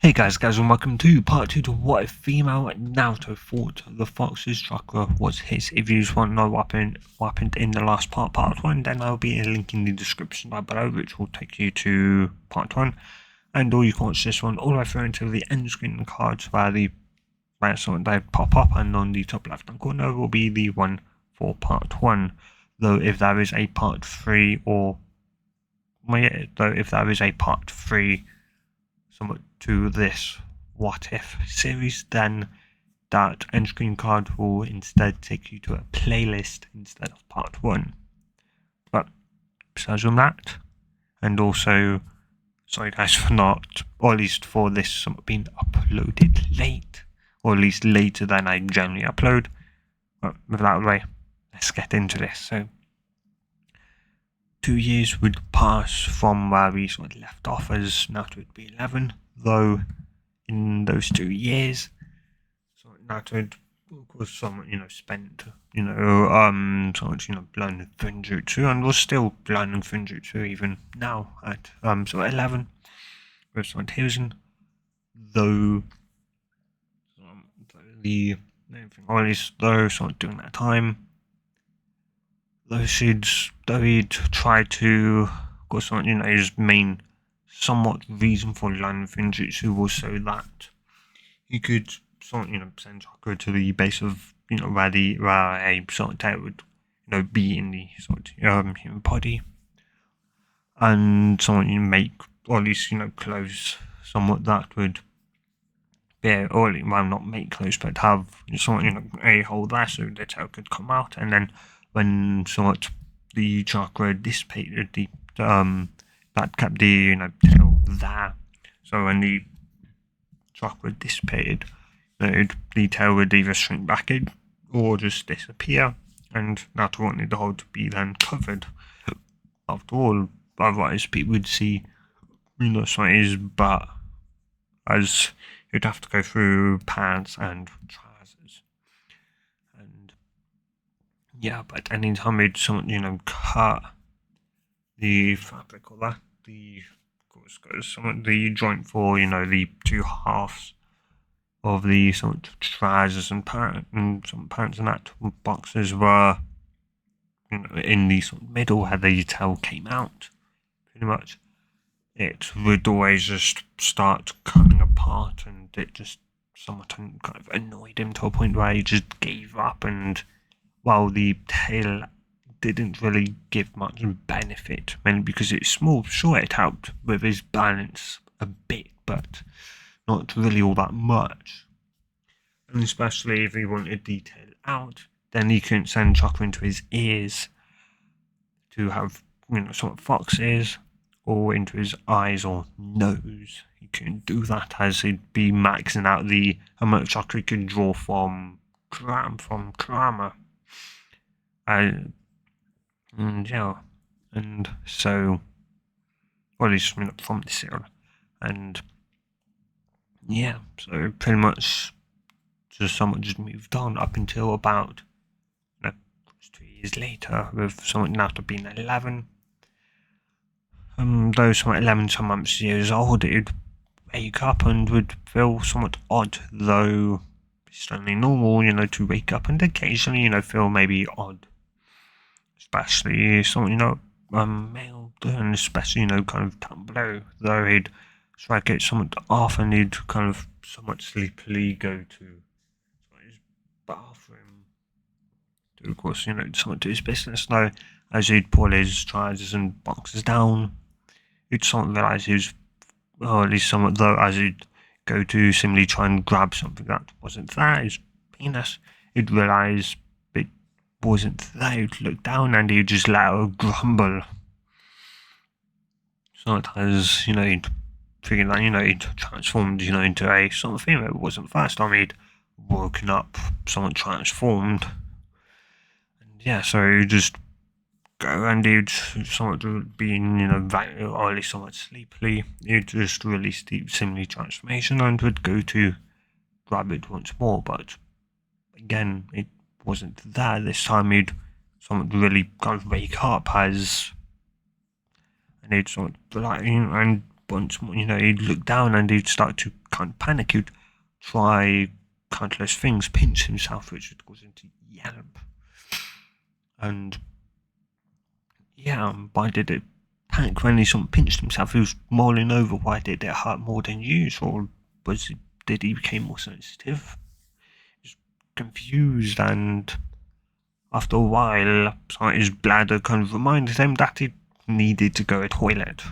Hey guys, and welcome to part 2 to what if female Naruto thought the fox's chakra was his. If you just want to know what happened in the last part 1, then there'll be a link in the description down below which will take you to part 1. And or you can watch this one all the way through until the end screen cards where they pop up, and on the top left hand corner will be the one for part 1. Though if there is a part 3 somewhat to this what if series, then that end screen card will instead take you to a playlist instead of part 1. But besides from that, and also sorry guys for not, or at least for this somewhat being uploaded late, or at least later than I generally upload. But with that way, let's get into this. So 2 years would pass from where we sort of left off, as Naruto would be 11, though in those 2 years, so Naruto would, of course, somewhat, spent, somewhat, learning Finjutsu, and was still learning Finjutsu even now at, 11, with some Hiruzen, though, or at least, though, somewhat during that time, though he'd try to, of course, his main somewhat reason for learning Finjutsu was so that he could send chakra to the base of where a sort of tail would be in the sort of human body, and make, or at least clothes somewhat that would be, or not make clothes, but have a hole there so the tail could come out, and then when somewhat the chakra dissipated, that kept the tail there. So when the chakra dissipated, the tail would either shrink back in or just disappear, and Naruto wanted the hole to be then covered. After all, otherwise people would see his butt, as you'd have to go through pants and trousers. And yeah, but anytime he'd cut the fabric or that, the joint for the two halves of the trousers and some pants and that boxes were in the middle where the tail came out. Pretty much, it would always just start coming apart, and it just somewhat kind of annoyed him to a point where he just gave up. And while the tail didn't really give much benefit, mainly because it's small, sure, it helped with his balance a bit, but not really all that much. And especially if he wanted detail out, then he couldn't send chakra into his ears to have sort of fox ears, or into his eyes or nose. He couldn't do that, as he'd be maxing out the amount of chakra he could draw from Karama. And yeah, and so, or at least from this era, and yeah, so pretty much someone just moved on up until about 2 years later, with someone now to being 11. Though somewhat 11 some months years old, it would wake up and would feel somewhat odd, though it's only normal, to wake up and occasionally, feel maybe odd. Especially someone, male, and especially, kind of down below, though he'd strike it somewhat off, and he'd kind of somewhat sleepily go to his bathroom to, of course, somewhat do his business, though, as he'd pull his trousers and boxes down, he'd somewhat realise he was, or at least somewhat, though, as he'd go to simply try and grab something that wasn't there, his penis, he'd realise wasn't there. He'd look down and he'd just let out a grumble. Sometimes, he'd figured that, he'd transformed, into a sort of female. It wasn't the first time he'd woken up somewhat transformed. And yeah, so he'd just go and he'd somewhat be, or at least somewhat sleepily, he'd just release the simile transformation and would go to grab it once more, but again, it wasn't there. This time he'd somewhat really kind of wake up, and he'd somewhat and once more, he'd look down and he'd start to kind of panic. He'd try countless things, pinch himself, which would cause him to yelp. And yeah, why did it panic when he sort of pinched himself? He was mulling over why did it hurt more than usual? Did he become more sensitive? He was confused, and after a while, his bladder kind of reminded him that he needed to go to the toilet.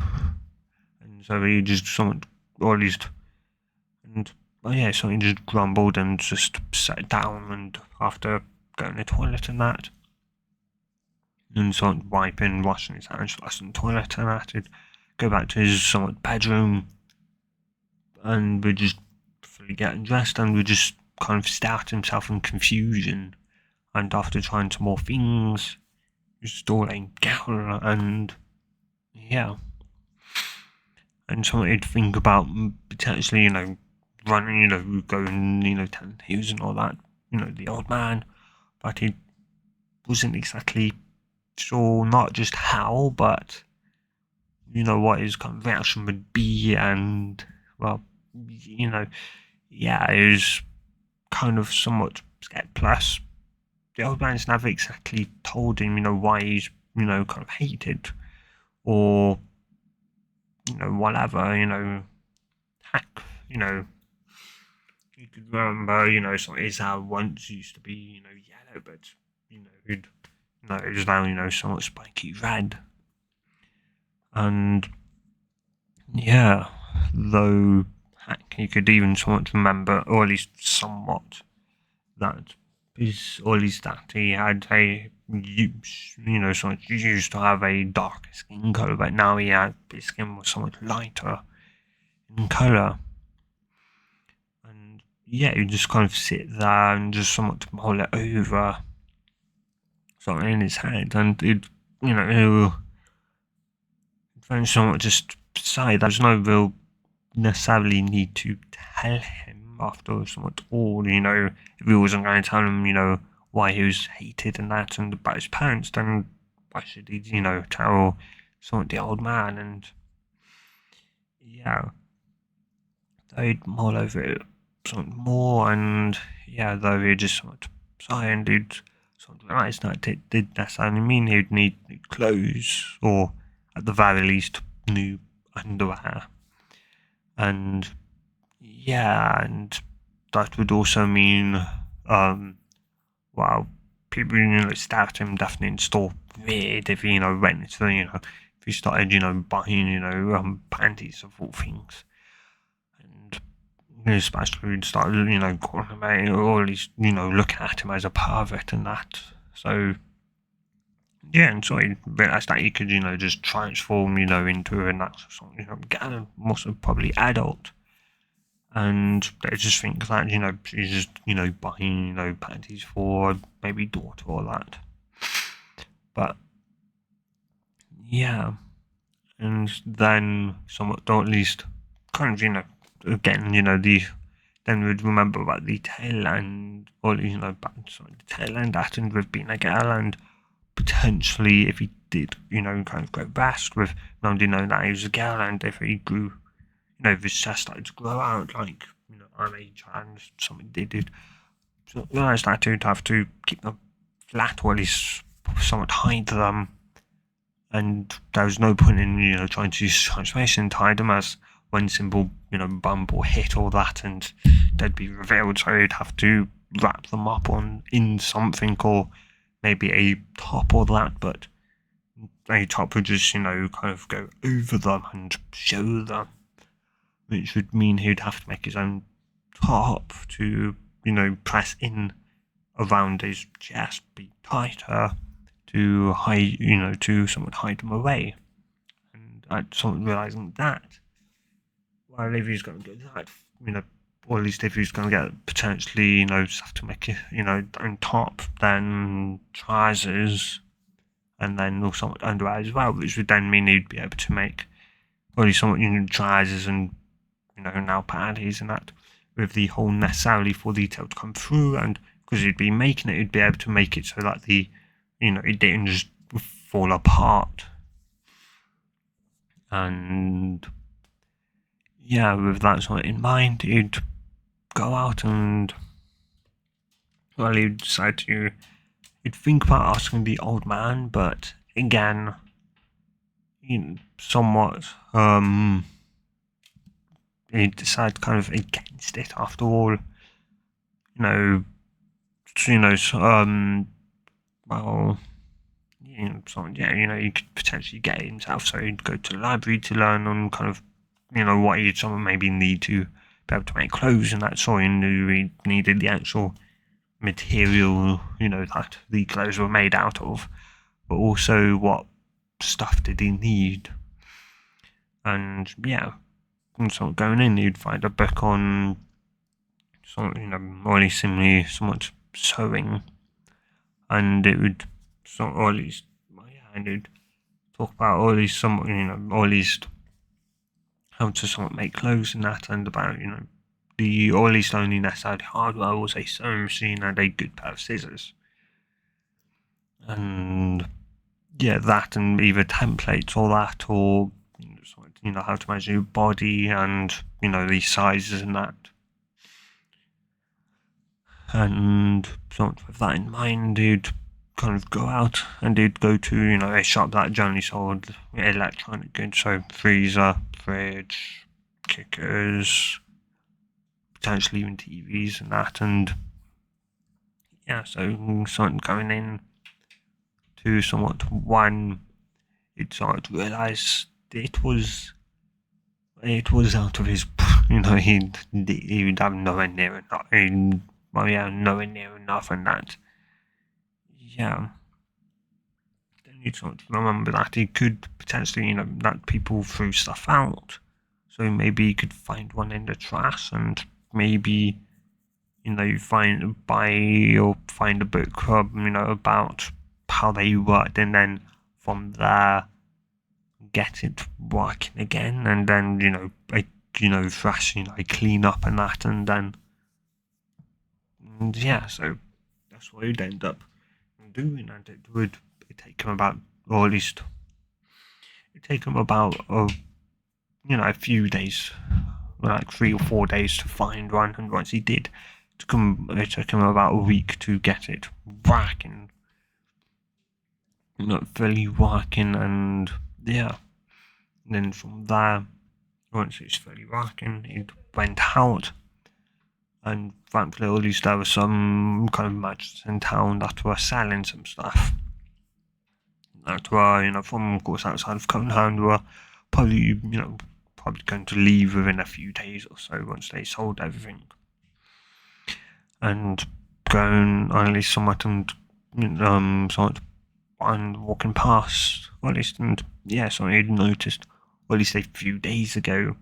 And so he just somewhat, or at least, and so he just grumbled and just sat down, and after going to the toilet and that, and sort of washing his hands, flushing the toilet and that, he'd go back to his somewhat bedroom, and would just fully get dressed, and would just kind of stare at himself in confusion. And after trying some more things, just all like gowl, and yeah. And so he'd think about potentially, running, going, telling news and all that, the old man. But he wasn't exactly sure, not just how, but, what his kind of reaction would be. And, well, yeah, it was kind of somewhat scared. Plus, the old man's never exactly told him, why he's, kind of hated, or, whatever, heck, you could remember, so his hair once used to be, yellow, but, it was now, somewhat spiky red. And, yeah, though, heck, you could even somewhat remember, or at least somewhat, that or at least that he had used to have a darker skin color, but now his skin was somewhat lighter in color. And yeah, you just kind of sit there and just somewhat mull it over, something in his head, and it, he'll then somewhat just say there's no real necessarily need to tell him after somewhat all, if he wasn't going to tell him, why he was hated and that, and about his parents, then why should he, tell somewhat the old man? And yeah, they'd mull over it somewhat more, and yeah, though he'd just somewhat sigh, and he'd sort of realise that it did necessarily mean he'd need new clothes, or at the very least, new underwear. And yeah, and that would also mean, people, stare at him definitely in store weird if he, went to, if he started, buying, panties of all things. And especially we'd start, calling him out, or at least, looking at him as a pervert and that. So, yeah, and so he realised that he could, just transform, into an actual, most probably adult. And they just think that, she's just, buying, panties for maybe daughter or that. But, yeah. And then somewhat, or at least, kind of, again, then we'd remember about the tail end, or, the tail end that, and with being a girl, and potentially if he did, kind of go best with nobody knowing that he was a girl, and if he grew, if his chest started to grow out, like, I'm a trans, something they did. So realised that he'd have to keep them flat, or at least somewhat hide them. And there was no point in, trying to use transformation to hide them, as one simple, bump or hit or that, and they'd be revealed, so he'd have to wrap them up in something, or maybe a top or that, but a top would just, kind of go over them and show them, which would mean he'd have to make his own top to, press in around his chest, be tighter to hide, to somewhat hide them away. And I'd somewhat realising that, well, if he's going to get that, or at least if he's going to get potentially, just have to make it, on top, then trousers, and then also underwear as well, which would then mean he'd be able to make, only somewhat, trousers and, now panties and that, with the hole necessarily for the tail to come through, and because he'd be making it, he'd be able to make it so that the, it didn't just fall apart. And yeah, with that sort of in mind, he'd go out and, well, he'd decide to, he'd think about asking the old man, but again, somewhat, he'd decide kind of against it after all. Well, he could potentially get it himself, so he'd go to the library to learn on kind of, what he'd someone maybe need to be able to make clothes and that sort. He knew he needed the actual material, that the clothes were made out of, but also what stuff did he need. And so going in, he'd find a book on or similarly somewhat sewing, and it would or at least and it'd talk about all these how to somewhat make clothes and that, and about the or at least only necessary hardware was a sewing machine and a good pair of scissors, and that, and either templates or that, or how to measure your body and the sizes and that. And with that in mind, he'd kind of go out and he'd go to a shop that generally sold electronic goods, so freezer, fridge, kickers, potentially even TVs and that. And so something going in to somewhat one, he'd sort of realise it was out of his, he'd have nowhere near enough. Nowhere near enough, and that. Then you'd sort of remember that he could potentially, that people threw stuff out. So maybe he could find one in the trash and maybe, find a book, about how they worked, and then from there get it working again, and then, thrash, clean up and that, and then, so that's what he'd end up doing, and it would take him about, or at least it'd take him about a few days, like 3 or 4 days to find one, and once he did, it took him about a week to get it working, not fully working, and then from there, once it's fully working, it went out. And thankfully, at least there were some kind of merchants in town that were selling some stuff. That were, from, of course, outside of Conehound, were probably, going to leave within a few days or so once they sold everything. And going, at least somewhat, and, and walking past, or at least, and, so I'd noticed, or at least a few days ago,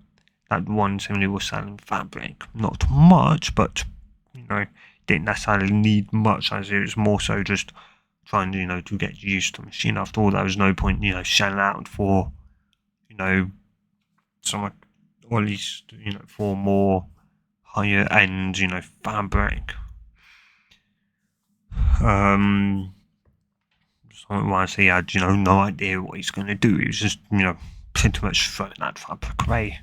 that one similarly was selling fabric. Not much, but, didn't necessarily need much, as it was more so just trying to, to get used to the machine. After all, there was no point, shelling out for, somewhat, or at least, for more higher end, fabric. Once he had, no idea what he's going to do. He was just, pretty much throwing that fabric away.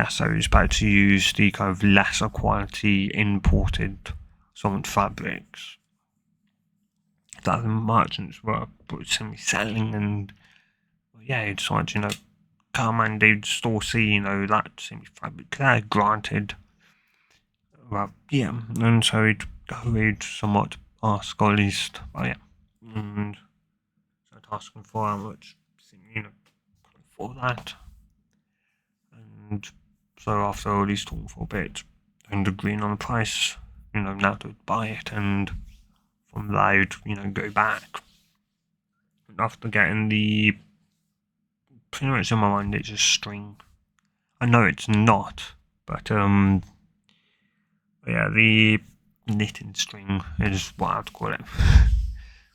So he's about to use the kind of lesser quality imported solvent fabrics that the merchants were simply selling, and he'd sort of, come and they'd still see, that semi fabric there, granted. Well, and so he'd somewhat ask, or at least, and start asking for how much, for that. And so after all he's talking for a bit and agreeing on the price, now to buy it, and from there he'd, go back. And after getting the, pretty much in my mind it's a string. I know it's not, but the knitting string is what I'd call it.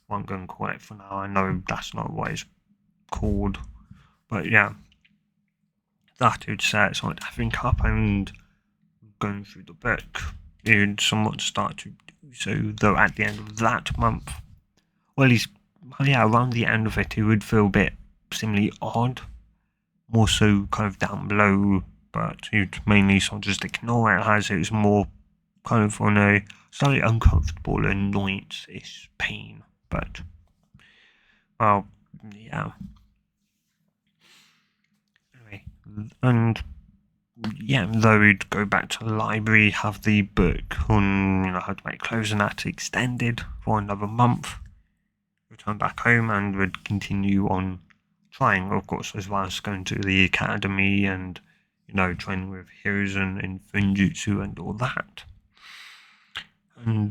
What I'm going to call it for now. I know that's not what it's called, but that would set sort of everything up, and going through the book, it would somewhat start to do so, though at the end of that month, or at least, around the end of it would feel a bit similarly odd, more so kind of down below but you'd mainly sort of just ignore it as it was more kind of on a slightly uncomfortable annoyance-ish pain. But, well, yeah. Anyway, and yeah, though we'd go back to the library, have the book on how to make clothes and that extended for another month, return back home and would continue on trying, of course, as well as going to the academy and training with heroes in Funjutsu and all that. And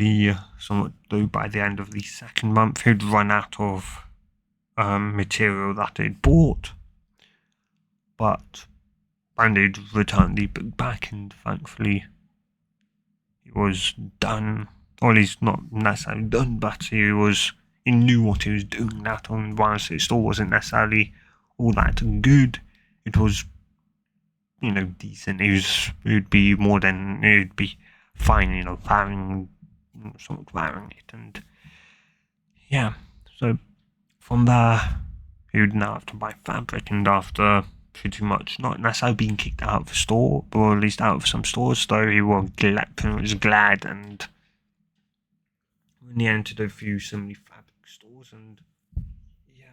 though by the end of the second month, he'd run out of material that he'd bought, and he'd returned the book back, and thankfully he was done. Or at least not necessarily done, but he knew what he was doing. That on whilst it still wasn't necessarily all that good, it was decent. It'd be more than it'd be fine. Wearing it, and yeah. So from there, he would now have to buy fabric, and after pretty much not necessarily being kicked out of the store, or at least out of some stores, though he was glad, and in the end, to a few similar fabric stores, and yeah,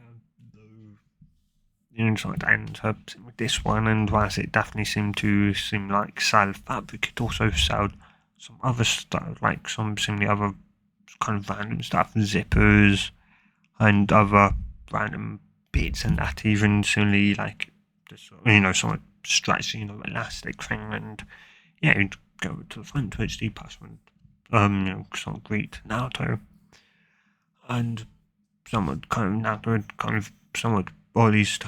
though so it ends up with this one, and whilst it definitely seem like sell fabric, it also sold some other stuff, like some similar other kind of random stuff, zippers, and other random bits, and that even similarly like somewhat stretchy, elastic thing, and yeah, you'd go to the front to HD password, sort of greet Naruto, and somewhat kind of Naruto kind of somewhat, or at least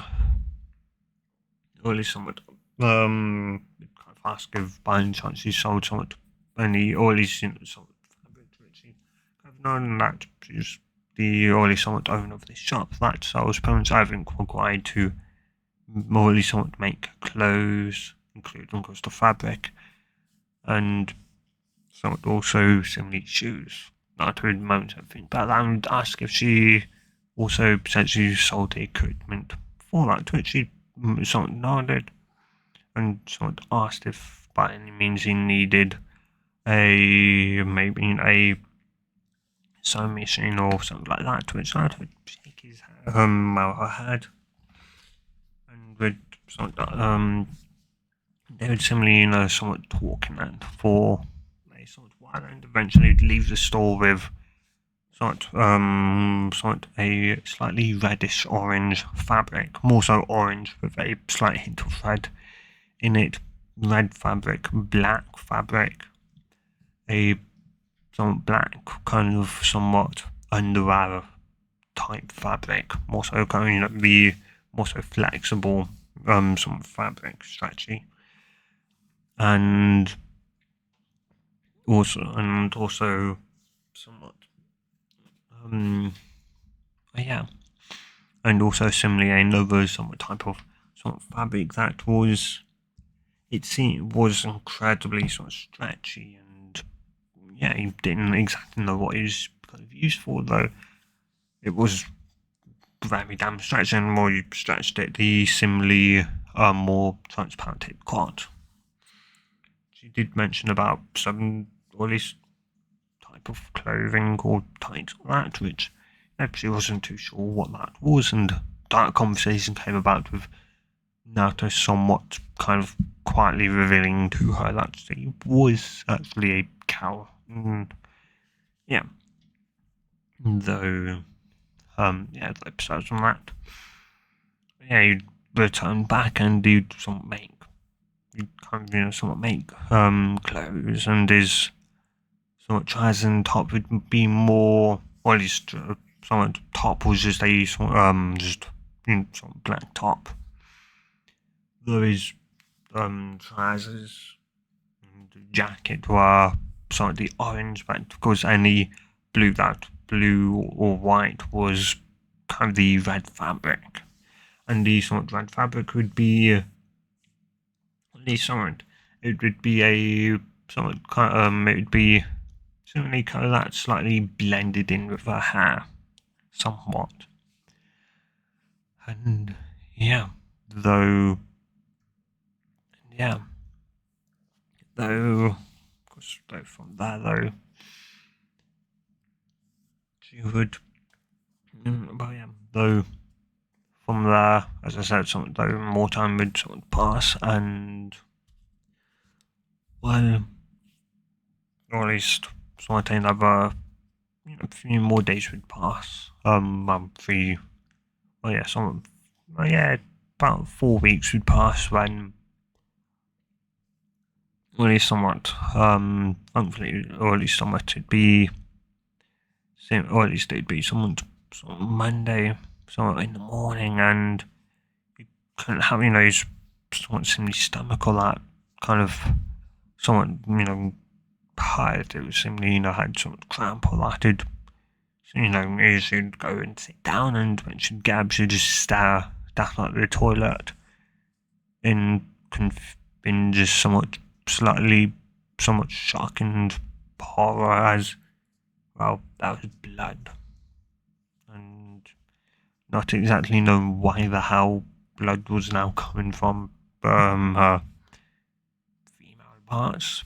somewhat kind of ask if by any chance he sold somewhat any, or at least somewhat fabric to which he kind of known that he's the only somewhat owner of this shop that sells parents I think required to more or less somewhat make clothes, including of course the fabric, and somewhat also similarly shoes. Not to the moment I think, but I would ask if she also potentially sold the equipment for that, to which she somewhat nodded, and somewhat asked if by any means he needed maybe a sewing machine or something like that, to which I would shake his her head, and would they would similarly somewhat talk in that for a sort of while, and eventually leave the store with somewhat a slightly reddish orange fabric, more so orange with a slight hint of red in it. Red fabric, black fabric, a somewhat black kind of somewhat underwear type fabric, more so kind of the more so flexible some fabric, stretchy, and also somewhat yeah, and also similarly another somewhat type of fabric that was, it seemed, was incredibly sort of stretchy, and yeah, he didn't exactly know what it was kind of used for, though it was very damn stretchy, and the more you stretched it, the similarly more transparent it got. She did mention about some, or at least type of clothing or tights like that, which she wasn't too sure what that was, and that conversation came about with Naruto somewhat kind of quietly revealing to her that she was actually a cow. Yeah. Though, yeah, the episodes on that. Yeah, you'd return back and you'd somewhat make clothes, and his somewhat trousers and top would be more, or at least somewhat top was just a sort of black top. Though his trousers and jacket were slightly orange, but of course any blue or white was kind of the red fabric, and the sort of red fabric would be it would be a somewhat it would be certainly kind of that slightly blended in with her hair somewhat, and yeah, though, yeah, Though, of course, though from there, though, she would, but yeah, though from there, as I said, though more time would sort of pass, and well, or at least sort of another, a few more days would pass. 3, well, yeah, about 4 weeks would pass when, or at least somewhat, hopefully, or at least somewhat, it'd be, or at least it'd be somewhat, sort of Monday, somewhat in the morning, and you couldn't have, somewhat simply stomach or that kind of, somewhat, tired. It was simply, had somewhat cramp or that. She'd go and sit down, and when she'd get up, she'd just stare down at the toilet in just somewhat shock and horror, as well, that was blood, and not exactly know why the hell blood was now coming from her female parts.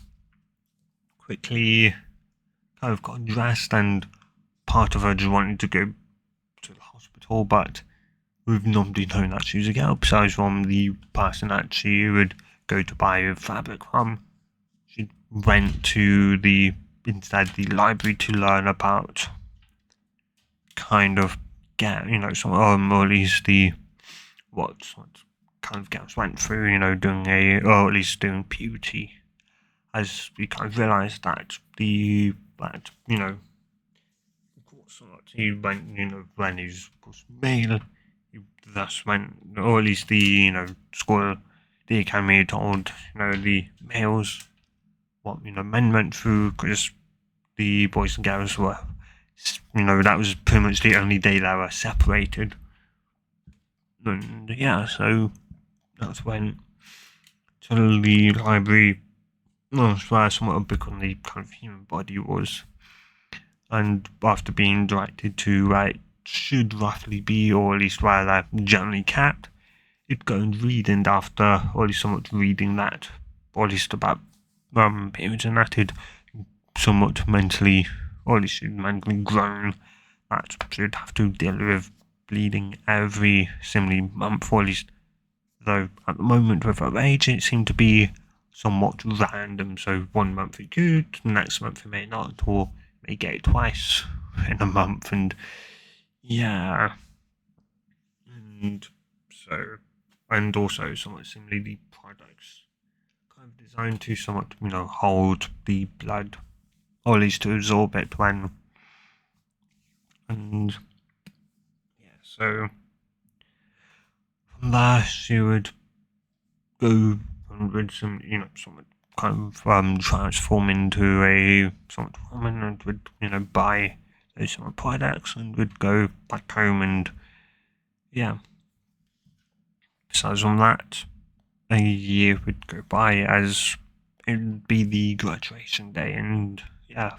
Quickly kind of got dressed, and part of her just wanted to go to the hospital, but we've normally known that she was a girl, besides from the person that she would go to buy fabric from. She went to the library to learn about kind of some, or at least what kind of girls went through, or at least doing puberty, as we kind of realised that of course not, he went, when he's of course male, he thus went, or at least school, the academy told, the males what, men went through, because the boys and girls were, that was pretty much the only day they were separated. And yeah, so that's when to the library, where somewhat big on the kind of human body was. And after being directed to where it should roughly be, or at least where they're generally kept, it'd go and read, and after, or at least somewhat reading that, or at least about periods, and that had somewhat mentally, or at least mentally grown, that she'd have to deal with bleeding every similarly month, or at least, though at the moment with her age, it seemed to be somewhat random. So one month it could, next month it may not, or may get it twice in a month, and yeah, and so, and also somewhat similarly, the products kind of designed to somewhat, hold the blood, or at least to absorb it when, and yeah, so from there she would go and with some, somewhat kind of transform into a somewhat woman, and would, buy those sort of products, and would go back home, and yeah. Besides from that, a year would go by, as it would be the graduation day, and yeah,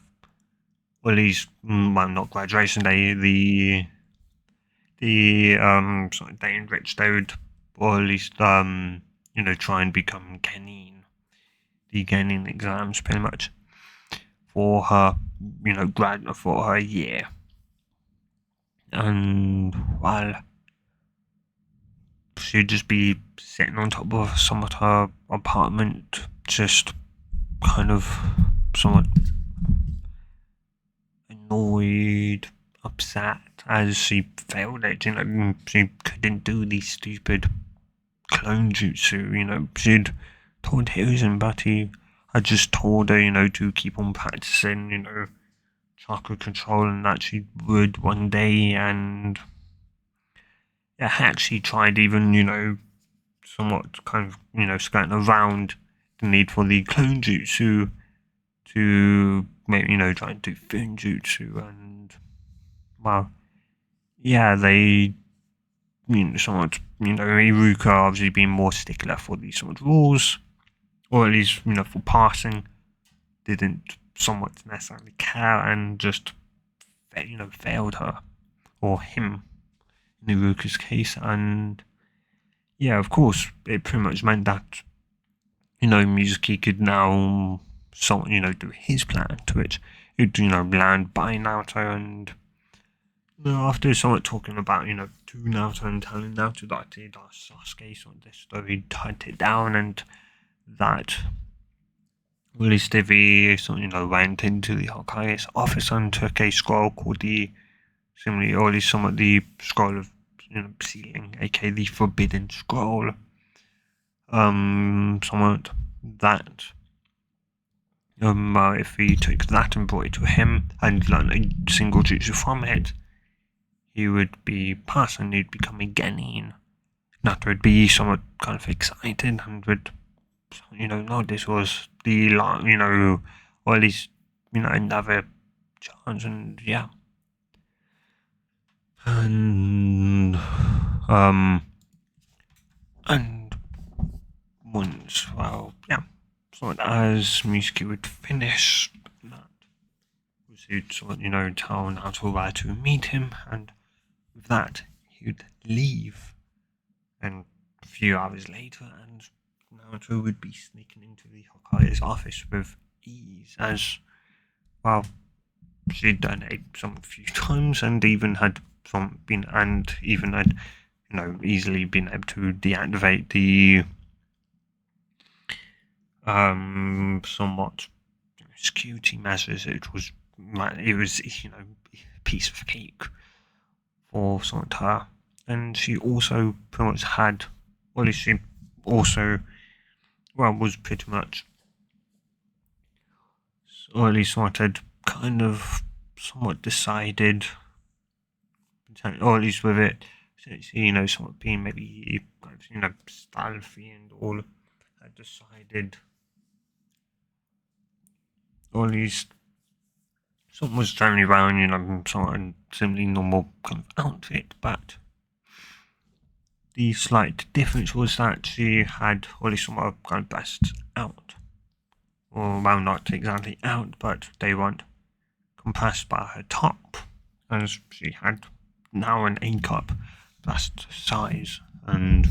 or at least, well, not graduation day, the sort of day in which they would, or at least try and become Genin, the Genin exams, pretty much, for her, for her year. And well, she'd just be sitting on top of somewhat her apartment, just kind of somewhat annoyed, upset, as she failed it. She couldn't do the stupid clone jutsu. She'd told Hiruzen, but he had just told her, to keep on practicing, chakra control, and that she would one day. And yeah, I actually tried even, somewhat kind of, skirting around the need for the clone jutsu to maybe, try and do funjutsu, and well, yeah, they, somewhat, Iruka obviously being more stickler for these somewhat rules, or at least, for passing, didn't somewhat necessarily care, and just, failed her, or him, in Iruka's case. And yeah, of course, it pretty much meant that Mizuki could now do his plan, to which he'd, land by Naruto, and after someone talking about, to Naruto and telling Naruto that Sasuke sort of this story tied it down, and that at least if he went into the Hokage's office and took a scroll called the similarly, or at least somewhat the scroll of sealing, aka the Forbidden Scroll. Somewhat that if he took that and brought it to him and learned a single jutsu from it, he would be passed and he'd become a genin. Naruto would be somewhat kind of excited and would, no, this was the, or at least, another chance, and yeah. And once, well, yeah, so as Mizuki would finish that, he'd tell Naruto where to meet him, and with that, he'd leave. And a few hours later, and Naruto would be sneaking into the Hokage's office with ease, as, well, she'd done it some few times, and even had easily been able to deactivate the somewhat security measures. It was a piece of cake for her. And she also pretty much had, well, at least she also, was pretty much, or at least had kind of somewhat decided, or at least with it, somewhat being maybe, stealthy and all, had decided, or at least something was generally around, somewhat similarly normal kind of outfit, but the slight difference was that she had, or at least somewhat kind of breasts out, or well, not exactly out, but they weren't compressed by her top, as she had now an A-cup breast size, and,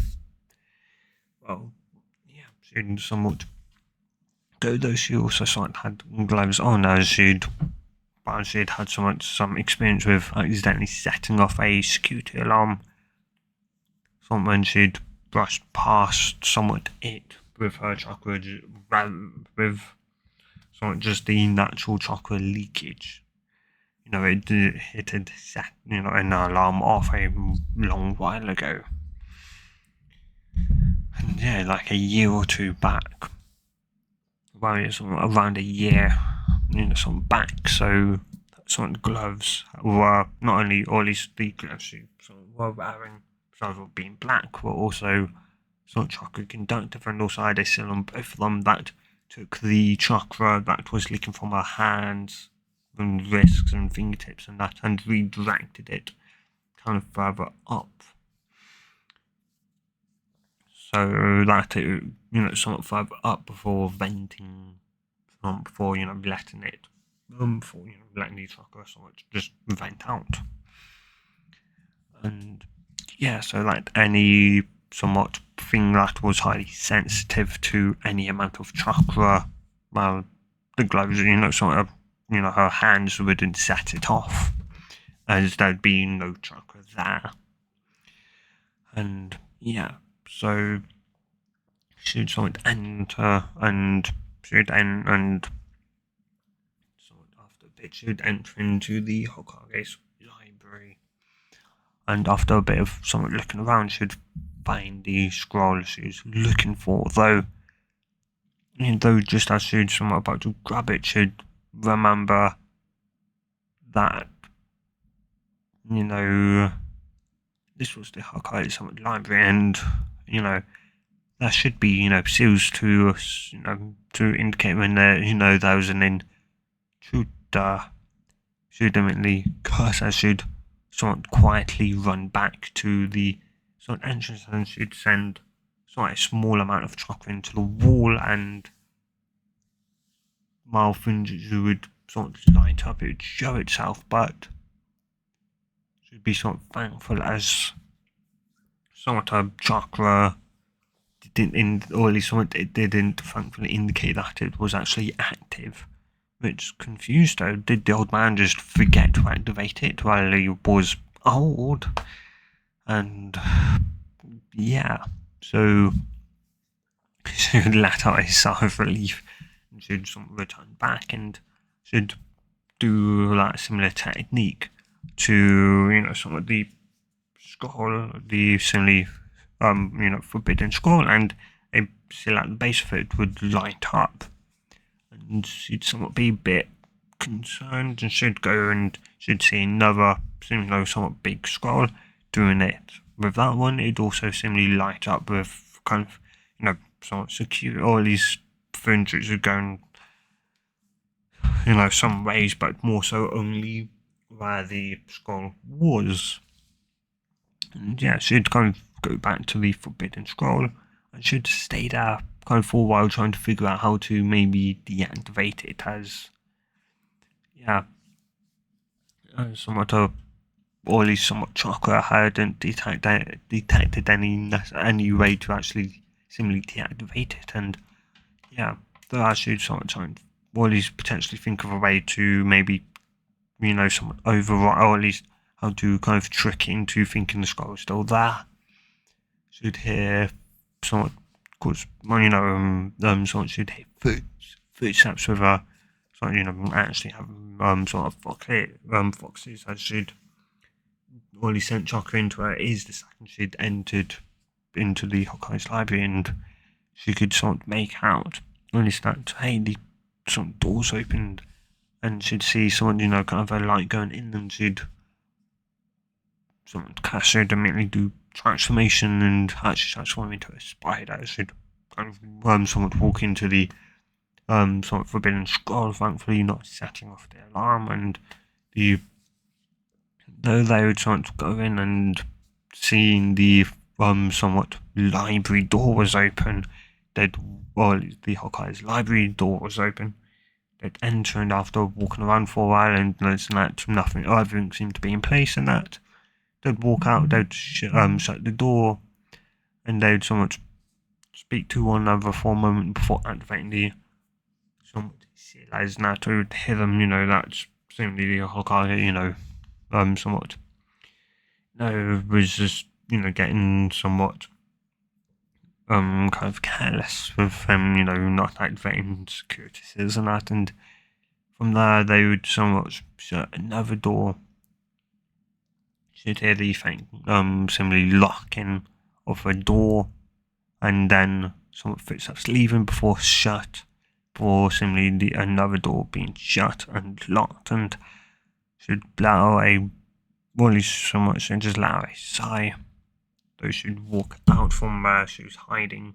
well, yeah, she'd somewhat, though she also sort of had gloves on, as she'd had some experience with accidentally setting off a security alarm when she'd brushed past somewhat it with her chakra, with somewhat just the natural chakra leakage. It had set, an alarm off a long while ago. And yeah, like a year or two back. Well, it's around a year, back, so some gloves were not only, or at least the gloves she were wearing, besides being black, were also chakra conductive, and also had a seal on both of them that took the chakra that was leaking from her hands and wrists and fingertips and that, and redirected it kind of further up, so that it, somewhat further up before venting, before, letting it, before, letting the chakra somewhat just vent out. And yeah, so like any somewhat thing that was highly sensitive to any amount of chakra, well, the gloves, her hands wouldn't set it off, as there'd be no chakra there. And yeah, so she'd somewhat enter, and she'd after a bit, she'd enter into the Hokage's library, and after a bit of somewhat looking around, she'd find the scroll she was looking for, though just as she'd somewhat about to grab it, she'd remember that, this was the Hokage's library, and, there should be, seals to, to indicate when there, there was an intruder. She'd immediately curse as she'd somewhat quietly run back to the entrance, and she'd send a small amount of chakra into the wall, and Malfunjitsu would light up, it would show itself, but she'd be thankful as of chakra didn't, or at least it didn't thankfully indicate that it was actually active. Which confused her. Did the old man just forget to activate it while he was old? And yeah, so she would let out a sigh of relief and should return back and should do that similar technique to some of the scroll, the similarly forbidden scroll, and a seal at the base of it would light up, and she'd somewhat be a bit concerned and should go and should see another somewhat big scroll doing it. With that one, it'd also similarly light up with kind of somewhat secure. All these furniture are going some ways, but more so only where the scroll was. And yeah, she'd kind of go back to the forbidden scroll and should stay there kind of for a while trying to figure out how to maybe deactivate it as somewhat of or at least somewhat chakra hadn't detected any way to actually simply deactivate it, and they're actually somewhat trying or at least potentially think of a way to maybe somewhat override, or at least how to kind of trick into thinking the scroll is still there. Should hear somewhat, of course, someone should hear footsteps with a actually have sort of foxes as should only sent chakra into her is the second she'd entered into the Hokkai's library, and she could sort of make out only that the some doors opened and she'd see someone kind of a light going in, and someone cast she'd immediately do transformation and actually transform into a spider. She'd kind of somewhat walk into the somewhat forbidden scroll, thankfully not setting off the alarm, and though they would somewhat go in and seeing the somewhat library door was open, the Hokkai's library door was open. They'd enter, and after walking around for a while and noticing that everything seemed to be in place, and that they'd walk out, they'd shut the door, and they'd somewhat speak to one another for a moment before activating the somewhat serialized Naruto. Would hear them, that's simply the Hokage, somewhat was just getting somewhat kind of careless with them not activating security seals and that, and from there they would somewhat shut another door. Should hear the faint similarly locking of a door, and then somewhat footsteps leaving before similarly another door being shut and locked, and should blow a so much and just allow a sigh. Though she'd walk out from where she was hiding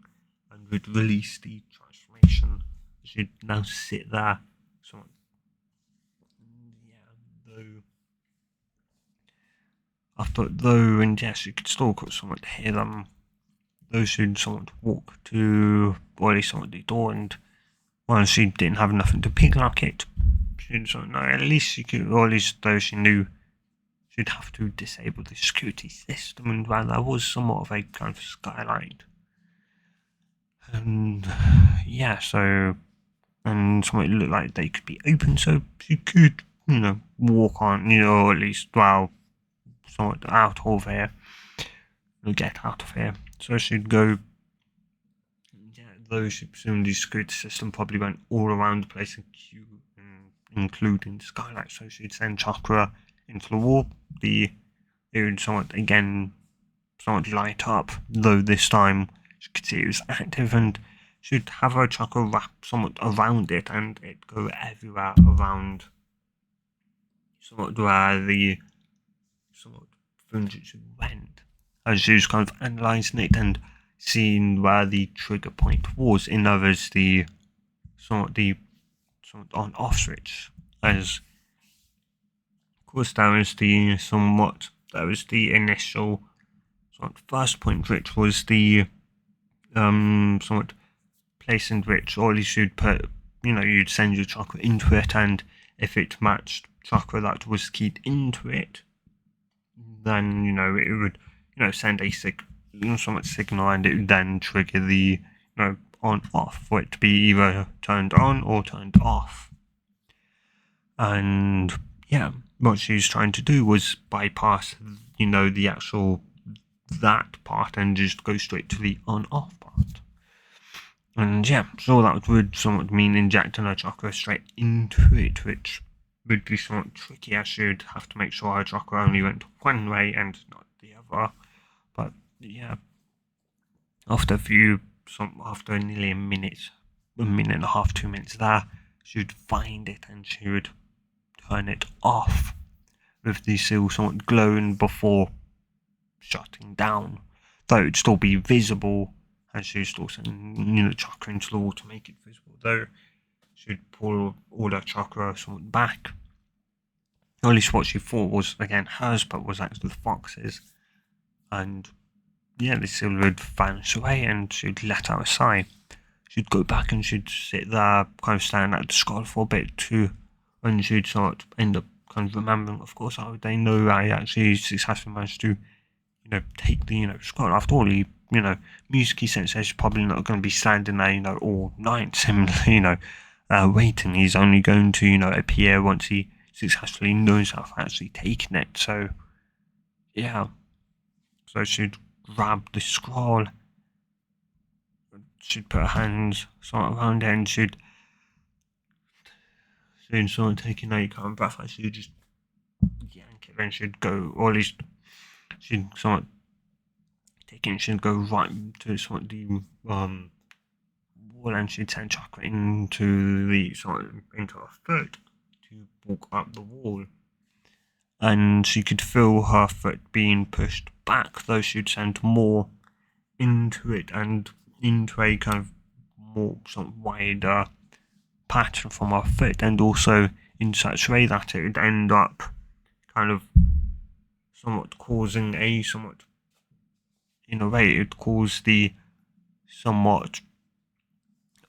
and would release the transformation. She'd now sit there. She could still somewhat hear them. Though she'd somewhat walk to, or at least somewhat the door, and while she didn't have nothing to picklock it, she'd sort of know at least she could, or at least though she knew she'd have to disable the security system, and while there was somewhat of a kind of skylight. And and somewhat looked like they could be open, so she could, walk on, or at least, somewhat out of here, get out of here. So she'd go, though she presumed the security system probably went all around the place, including the skylight, so she'd send chakra into the wall. It would somewhat light up, though this time she could see it was active, and she'd have her chakra wrap somewhat around it, and it'd go everywhere around somewhat where the somewhat Funjutsu went, as she was kind of analysing it and seeing where the trigger point was. In others, the somewhat on off switch, as of course there was the initial first point, which was the somewhat place in which, or at least you'd put, you'd send your chakra into it, and if it matched chakra that was keyed into it, then it would send a somewhat signal, and it would then trigger the on off for it to be either turned on or turned off. And yeah, what she was trying to do was bypass the actual that part and just go straight to the on off part. And yeah, so that would somewhat mean injecting her chakra straight into it, which would be somewhat tricky, as she'd have to make sure her chakra only went one way and not the other. But yeah, after nearly a minute and a half, 2 minutes there, she would find it and she would turn it off with the seal somewhat glowing before shutting down. Though it'd still be visible, and she'd still send chakra into the wall to make it visible. Though she'd pull all her chakra somewhat back. Or at least what she thought was again hers, but was actually the fox's. And yeah, the seal would vanish away, and she'd let out a sigh. She'd go back and she'd sit there, kind of staring at the skull for a bit too, and she'd sort of end up kind of remembering, of course, how they know I actually successfully managed to, take the, skull. After all, Music Sensei is probably not going to be standing there, all night, similarly, waiting. He's only going to, appear once he successfully knows how to actually taken it. So, yeah. So she'd grab the scroll, she'd put her hands sort of around it, and she'd sort of take a night calm breath, and she'd just yank it, then she'd go, or at least she'd sort of take it, she'd go right to sort of the wall, and she'd send chakra into her foot to walk up the wall. And she could feel her foot being pushed back, though she'd send more into it and into a kind of more sort of wider pattern from her foot, and also in such a way that it would end up kind of somewhat causing a somewhat, in a way, it would cause the somewhat,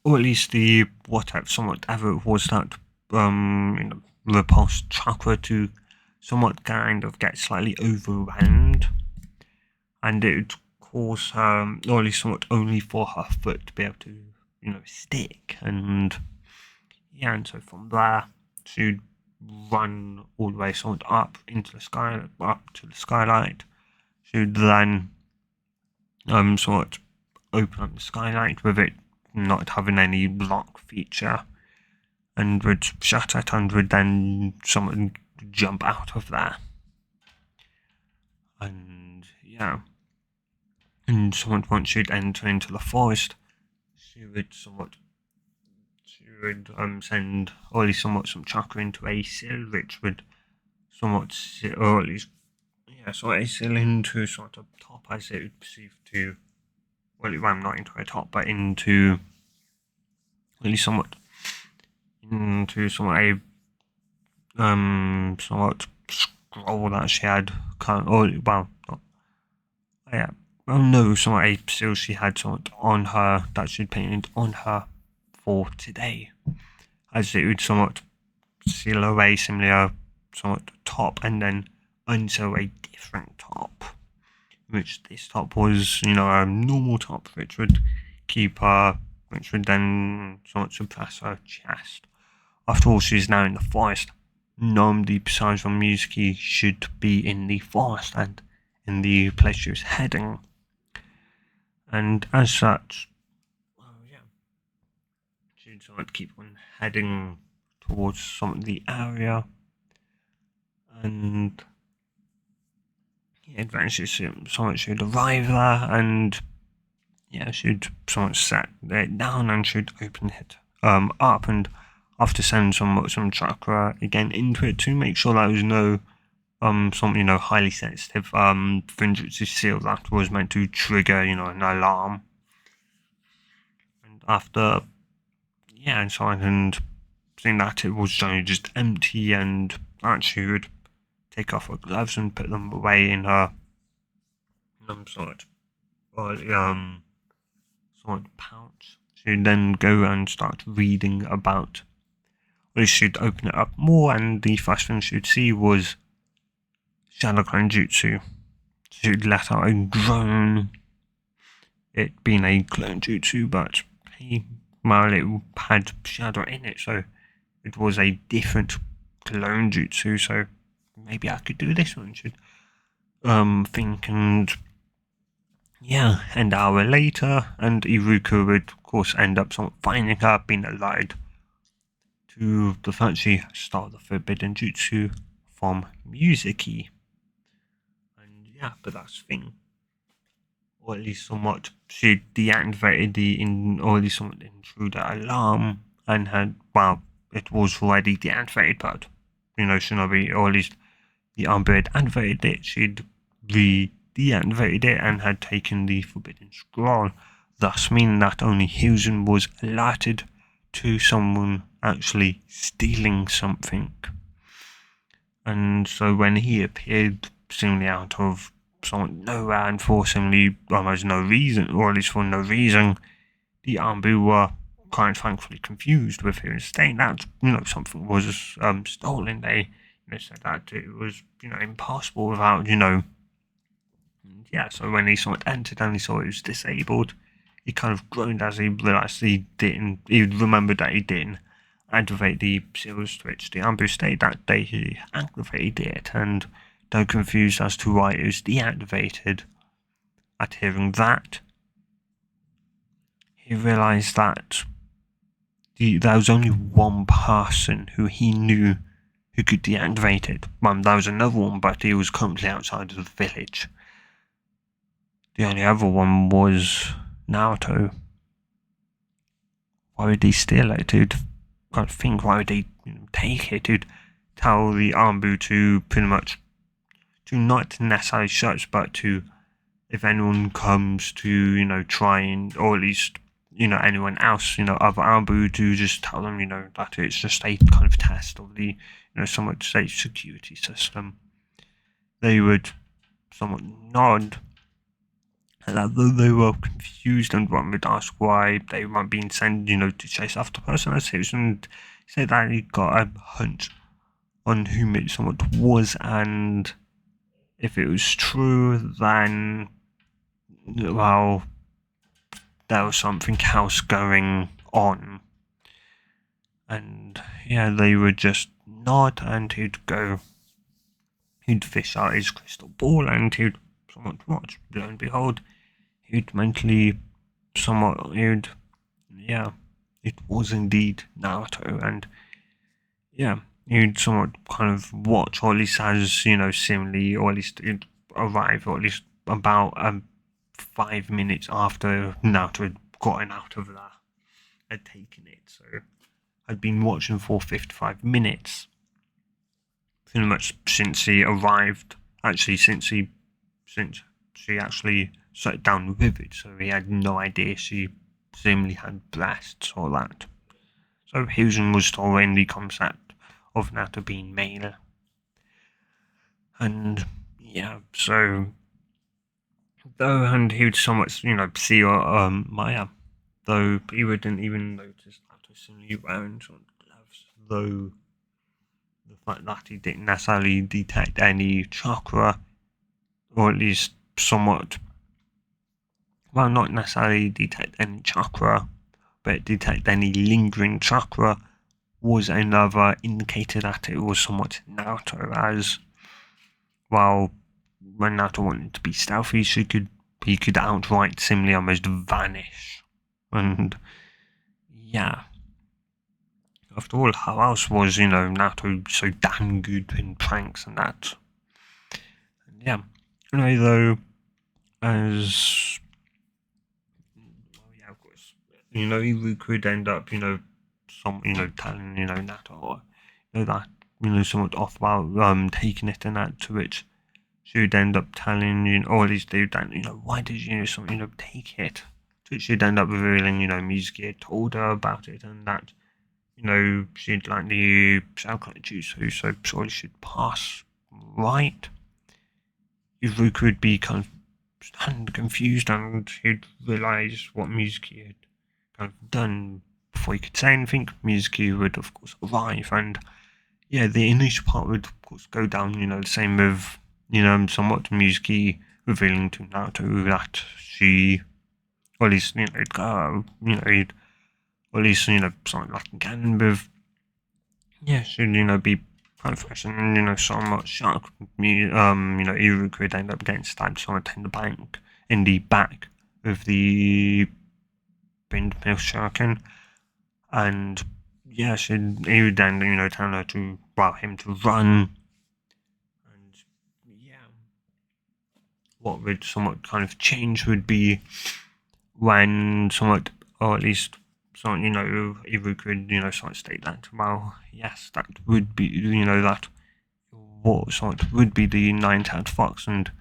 or at least the whatever it was that repulsed chakra to somewhat kind of get slightly overwhelmed, and it would cause her, or at least somewhat only for her foot to be able to, stick. And yeah, and so from there, she'd run all the way somewhat up into the sky, up to the skylight. She'd then somewhat open up the skylight with it not having any lock feature, and would shut it, and would then somewhat jump out of there. And yeah, and somewhat once she'd enter into the forest, she would send, or at least somewhat, some chakra into a seal, which would somewhat sit, or at least sort of a seal into sort of top, as it would perceive to, not into a top, but into at least somewhat into somewhat a somewhat scroll that she had, somewhat a seal she had somewhat on her that she'd painted on her for today, as it would somewhat seal away similar somewhat top, and then unseal a different top, which this top was a normal top, which would keep her, which would then somewhat suppress her chest. After all, she's now in the forest. Normally, besides from Music, should be in the forest and in the place she was heading. And as such, she'd somewhat keep on heading towards some of the area, and eventually she'd arrive there, and she'd somewhat set it down, and she'd open it up, and after sending some chakra again into it to make sure there was no highly sensitive Finjutsu seal that was meant to trigger an alarm. And after and seeing that it was just empty, and that she would take off her gloves and put them away in her pouch. She'd then go and start reading about, or she'd open it up more, and the first thing she'd see was Shadow Clan Jutsu. She'd let out a groan, it being a clone jutsu, but well, it had shadow in it, so it was a different clone jutsu, so maybe I could do this one, should think. And yeah, an hour later, and Iruka would of course end up finding her being allowed to eventually start the forbidden jutsu from Mizuki. And yeah, but that's the thing. Or at least somewhat she deactivated or at least somewhat intruder alarm and had, well, it was already deactivated, but Shinobi, or at least the Umber had activated it, she'd deactivated it and had taken the forbidden scroll, thus meaning that only Hyusen was alerted to someone actually stealing something. And so when he appeared seemingly out of nowhere and for seemingly almost no reason, or at least for no reason, the Ambu were quite frankly confused with him, saying that something was stolen. They said that it was impossible without yeah. So when he saw it entered and he saw it was disabled, he kind of groaned as he realised he remembered that he didn't activate the serial switch. The Ambu stated that day he activated it, and though confused as to why it was deactivated, at hearing that, he realised that there was only one person who he knew who could deactivate it. There was another one, but he was currently outside of the village. The only other one was Naruto. Why would he steal it, dude? Can't think why would they take it, dude? Tell the Ambu to pretty much to not necessarily search, but to, if anyone comes to try and, or at least anyone else, other Ambu, to just tell them that it's just a kind of test of the somewhat safe security system. They would somewhat nod. And although they were confused and one would ask why they weren't being sent, to chase after the person, as and said that he got a hunch on whom it somewhat was, and if it was true, then, well, there was something else going on. And yeah, they would just nod, and he'd fish out his crystal ball, and he'd somewhat watch. Lo and behold, he'd mentally yeah, it was indeed Naruto, and yeah, he'd somewhat kind of watch, or at least as seemingly, or at least it arrived, or at least about 5 minutes after Naruto had gotten out of that, had taken it. So I'd been watching for 55 minutes, pretty much since he arrived. Actually, since she actually sat down with it, so he had no idea she seemingly had breasts or that. So Hyusen was still in the concept of Naruto being male. And yeah, so though, and he would somewhat see Maya, though he wouldn't even notice Naruto seemingly wearing gloves, though the fact that he didn't necessarily detect any chakra, or at least somewhat, well, not necessarily detect any chakra, but detect any lingering chakra, was another indicator that it was somewhat Naruto, as, well, when Naruto wanted to be stealthy, he could outright seemingly almost vanish. And yeah, after all, how else was Naruto so damn good in pranks and that? And yeah, anyway, though, as of course, Iruka would end up telling Naruto, that somewhat off about taking it and that, to which she would end up telling or at least they would why did you take it? To which she'd end up revealing Mizuki had told her about it, and that she'd like the alkaline juice, so surely she'd pass, right? Iruka would be kind of stunned, confused, and he'd realise what Mizuki had kind of done. Before he could say anything, Mizuki would of course arrive, and yeah, the initial part would of course go down, the same with somewhat Mizuki revealing to Naruto that she or at least, it'd go, he'd, or at least, something like a cannon with, should, be kind of fresh, and, somewhat shocked, Iruka would end up getting stabbed somewhat in the back of the windmill shuriken, and, he would then, tell her to, him to run, and, what would somewhat kind of change would be when somewhat, or at least somewhat, Iruka would, somewhat state that, well, yes, that would be, that what somewhat would be the nine-tailed fox, and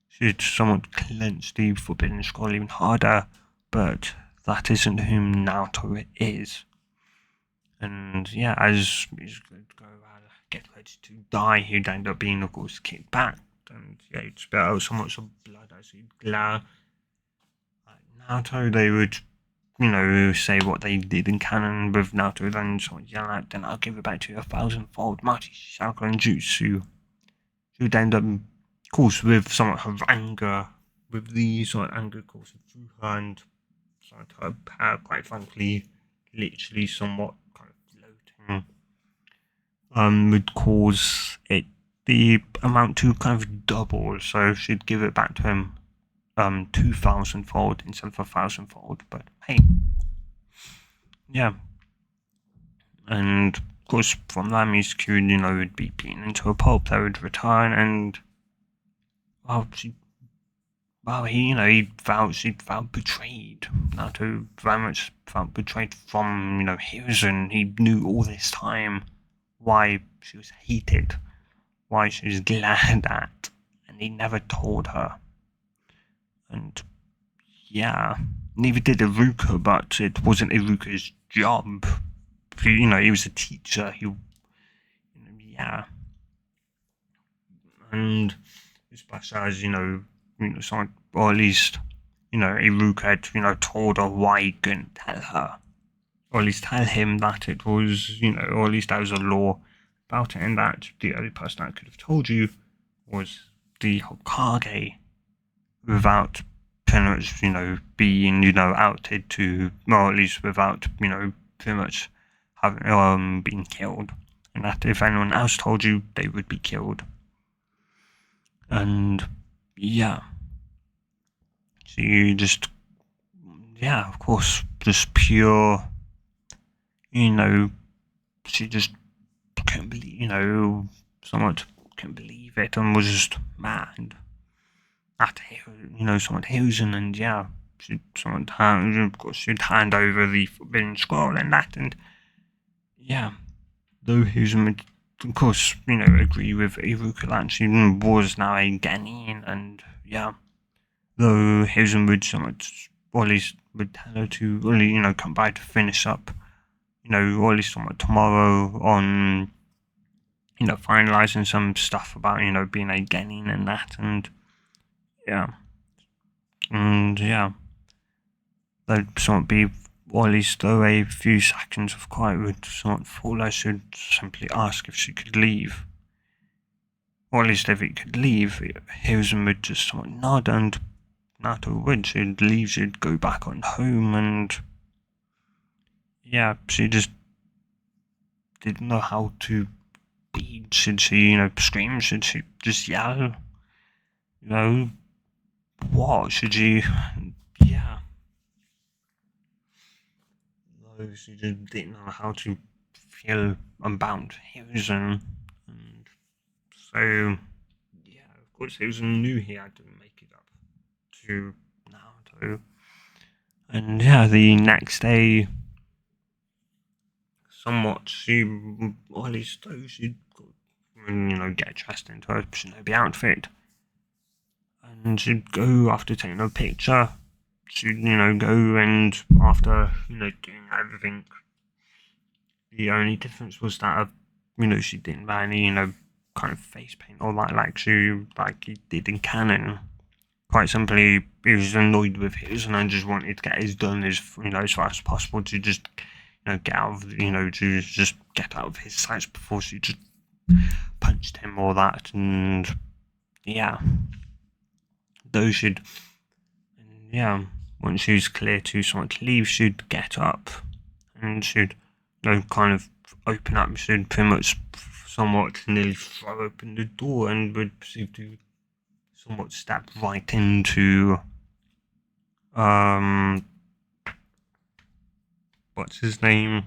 should somewhat clench the forbidden scroll even harder, but that isn't whom Naruto is. And as he's going to go get ready to die, he'd end up being, of course, kicked back, and he'd spit out so much of blood as he'd glare at Naruto. They would, say what they did in canon with Naruto, then sort of yell out, then I'll give it back to you 1,000-fold, mighty chakra and jutsu. Who'd end up, of course, with somewhat her anger, with the sort of anger coursing through her, and sort of her power, quite frankly, literally somewhat kind of floating, would cause it the amount to kind of double, so she'd give it back to him 2,000-fold instead of 1,000-fold, but hey, and of course from that Mizukyu, would be beaten into a pulp. They would return, and he felt betrayed. Naruto very much felt betrayed from, Hiruzen. He knew all this time why she was hated, why she was glad at, and he never told her. And neither did Iruka, but it wasn't Iruka's job. He was a teacher. And especially as, someone, or at least, Iruka had, told her why he couldn't tell her. Or at least tell him that it was, or at least there was a law about it, and that the only person that could have told you was the Hokage, without pretty much, being, outed to, or at least without, pretty much having, being killed. And that if anyone else told you, they would be killed. And, so you just, of course, just pure, she just couldn't believe, somewhat couldn't believe it, and was just mad at, someone Hiruzen, and of course, she'd hand over the forbidden scroll and that, and though Hiruzen would, of course, agree with Iruka that she was now a Genin, and though Hiruzen would somewhat, or at least would tell her to really, come by to finish up, or at least somewhat tomorrow on, finalizing some stuff about, being a Genin and that, and there'd somewhat be, or at least though a few seconds of quiet would somewhat fall, I should simply ask if she could leave. Or at least if it could leave, Hiruzen would just somewhat nod, and Naruto would. She'd leave, she'd go back on home, and she just didn't know how to be. Should she, scream? Should she just yell? What? Should she? She just didn't know how to feel about Hiruzen, and so of course Hiruzen knew he had to make it up to Naruto, and the next day, somewhat she, or at least though she'd get dressed into her shinobi outfit, and she'd go after taking a picture. She'd, go, and after, doing everything, the only difference was that, she didn't buy any, kind of face paint or like he did in canon. Quite simply, he was annoyed with his, and I just wanted to get his done as, as fast as possible to just, get out of, to just get out of his sights before she just punched him or that, and, though she'd, once she was clear to somewhat leave, she'd get up and she'd, kind of open up. She'd pretty much somewhat nearly throw open the door and would proceed to somewhat step right into what's his name?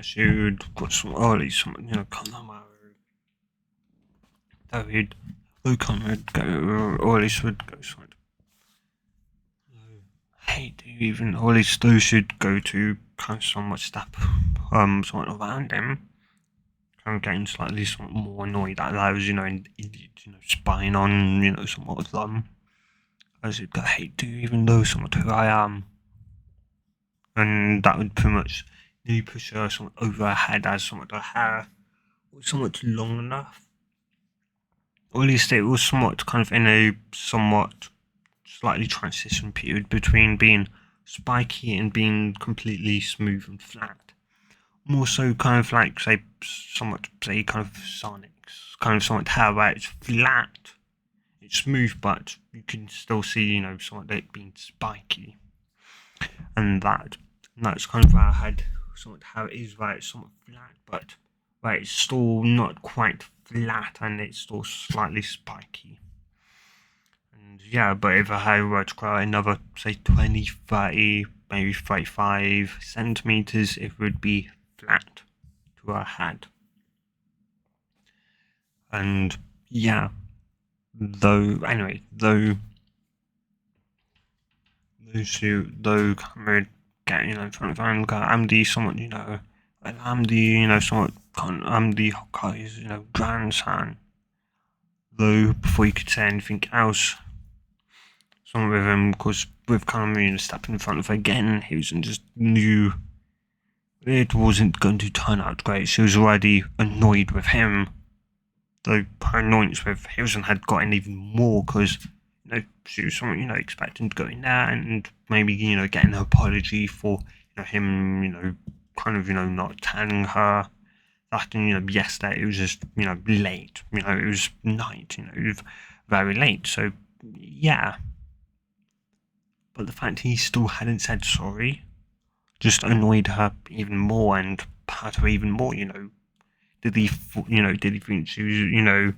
She would got some early something, come on, David, Lucan would go, or at least would go somewhat. Hey, do you even, or at least those should go to kind of somewhat step, somewhat around him. Kind of getting slightly somewhat more annoyed that I was, an idiot, spying on, somewhat of them. As he'd go, hey, do you even know somewhat who I am? And that would pretty much nearly push her somewhat over her head as somewhat her hair was somewhat long enough. Or at least it was somewhat kind of in a somewhat slightly transition period between being spiky and being completely smooth and flat. More so kind of like, say kind of Sonic's kind of somewhat hair where it's flat, it's smooth, but you can still see, somewhat it being spiky. And that's kind of where I had somewhat how it is, where it's somewhat flat, but where it's still not quite flat and it's still slightly spiky. And yeah, but if I were to grow another, say, 20, 30, maybe 35 centimeters, it would be flat to her head. And yeah, though Cameron get, front of I'm the somewhat, I'm the, somewhat, I'm the Hokkai's, grandson. Though, before you could say anything else, some of him, because with Cameron stepping in front of her again, he was just knew it wasn't going to turn out great. She was already annoyed with him, though her annoyance with Hilson had gotten even more, because she was someone, expecting to go in there and maybe, getting an apology for, him, kind of, not telling her that, and, yesterday it was just, late, it was night, it was very late, so, yeah. But the fact he still hadn't said sorry just annoyed her even more and hurt her even more, did he think she was,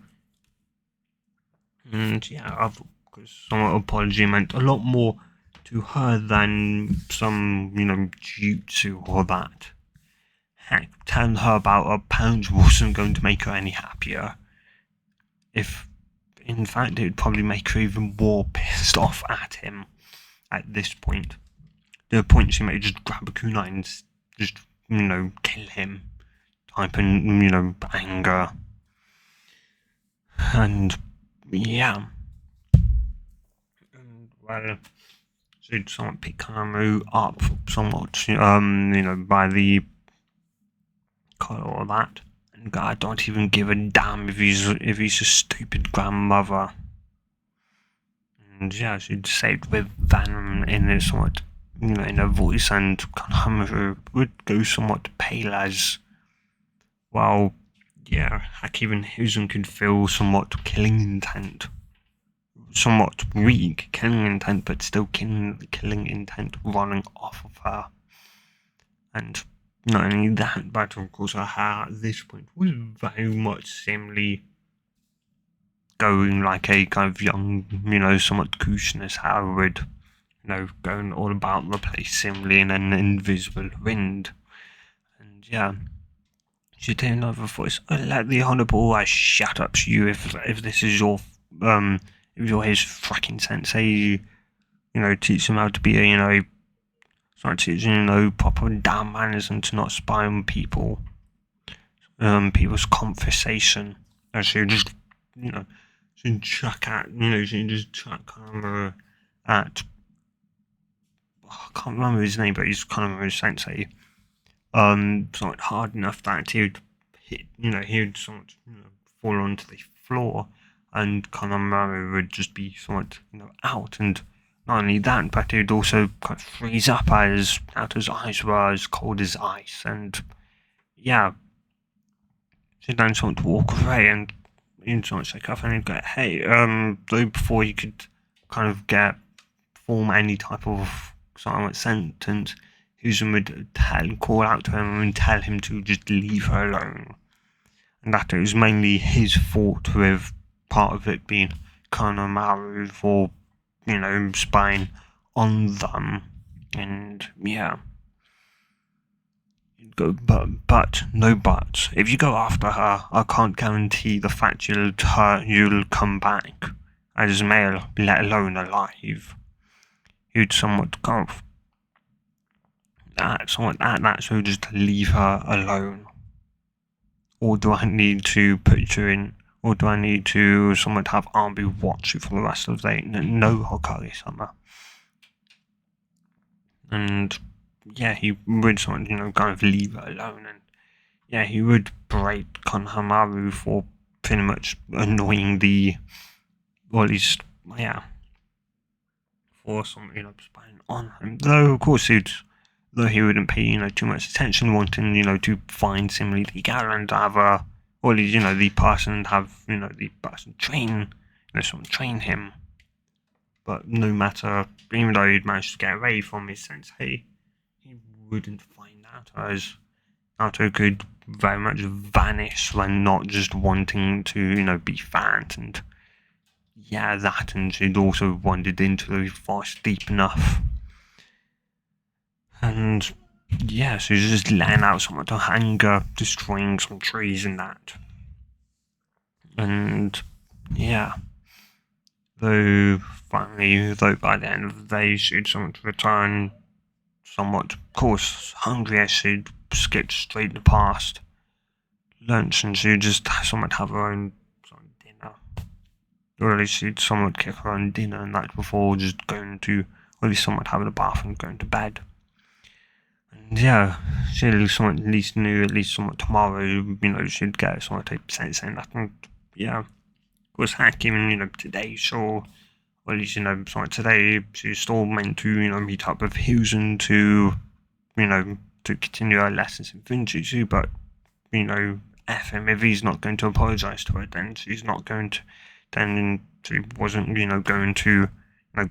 and yeah, because some apology meant a lot more to her than some, jutsu or that. Heck, telling her about her parents wasn't going to make her any happier. If, in fact, it would probably make her even more pissed off at him at this point. The point she might just grab a kunai and just, kill him. Type in, anger. And, yeah. And, well, she'd somewhat pick Kamaru up somewhat, by the collar or that. And I don't even give a damn if he's a stupid grandmother. And yeah, she'd say it with venom in a somewhat, in her voice, and Kamaru would go somewhat pale as, well, yeah, heck, even Hizen could feel somewhat killing intent. Somewhat weak killing intent, but still killing intent running off of her. And not only that, but of course her hair at this point was very much similarly going like a kind of young, somewhat Kushner's hair would, going all about the place similarly in an invisible wind. And yeah, she did another voice, let the honorable shut up to you if this is your, if you're his fracking sensei, teach him how to be a, start teaching, proper damn manners and to not spy on people, people's conversation. And she just, she'd chuck at, she'd just chuck Kamara at, I can't remember his name, but he's kind of a sensei, somewhat hard enough that he would hit, he would somewhat, fall onto the floor, and Kanamaru would just be somewhat, out, and not only that, but he would also kind of freeze up as out his eyes were as cold as ice, and yeah, she'd then somewhat walk away, and in so much like off and he'd go, hey, though before he could kind of form any type of silent sentence, Husen would call out to him and tell him to just leave her alone. And that it was mainly his fault, with part of it being Colonel Maru for, spying on them. And yeah. Go, but no buts. If you go after her, I can't guarantee the fact you'll come back as male, let alone alive. You'd somewhat kind of that, so just leave her alone. Or do I need to put you in? Or do I need to somewhat have Arby watch you for the rest of the day? No Hokage Summer. And yeah, he would kind of leave her alone, and yeah, he would berate Konohamaru for pretty much annoying or at least, yeah, for some, spying on him. Though, of course, though he wouldn't pay, too much attention, wanting, to find similarly the Garen to have or at least, the person train, someone train him. But no matter, even though he'd managed to get away from his sensei, he wouldn't find out, as Naruto could very much vanish when not just wanting to, be fat, and yeah, that, and she'd also wandered into the forest deep enough. And yeah, so she's just letting out some of her anger, destroying some trees and that. And yeah. Though by the end of the day, she'd somewhat return, somewhat, of course, hungry as she'd skipped straight past lunch, and she'd just somewhat have her own dinner. Or at least she'd somewhat cook her own dinner and that before just going to, or at least somewhat having a bath and going to bed. And yeah, she at least knew, at least somewhat tomorrow, she'd get somewhat a sense in that. And yeah, of course, heck, even, today, sure. Well, at least, today she's still meant to, meet up with Husen to, to continue her lessons in Finjitsu, but, F him, if he's not going to apologise to her, then she's not going to, then she wasn't, going to,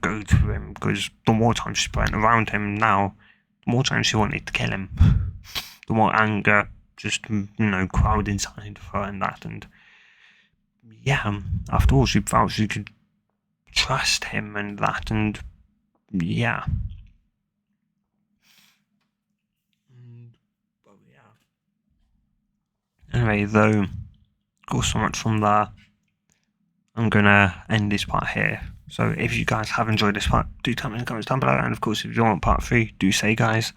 go to him, because the more time she spent around him now, the more time she wanted to kill him. The more anger just, crowded inside of her and that, and yeah, after all, she felt she could trust him and that, and yeah. Well, yeah. Anyway, though, go so much from there. I'm gonna end this part here. So if you guys have enjoyed this part, do tell me in the comments down below, and of course if you want part 3, do say, guys.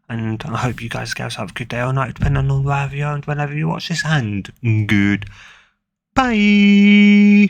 And I hope you guys have a good day or night, depending on wherever you are and whenever you watch this, and good bye.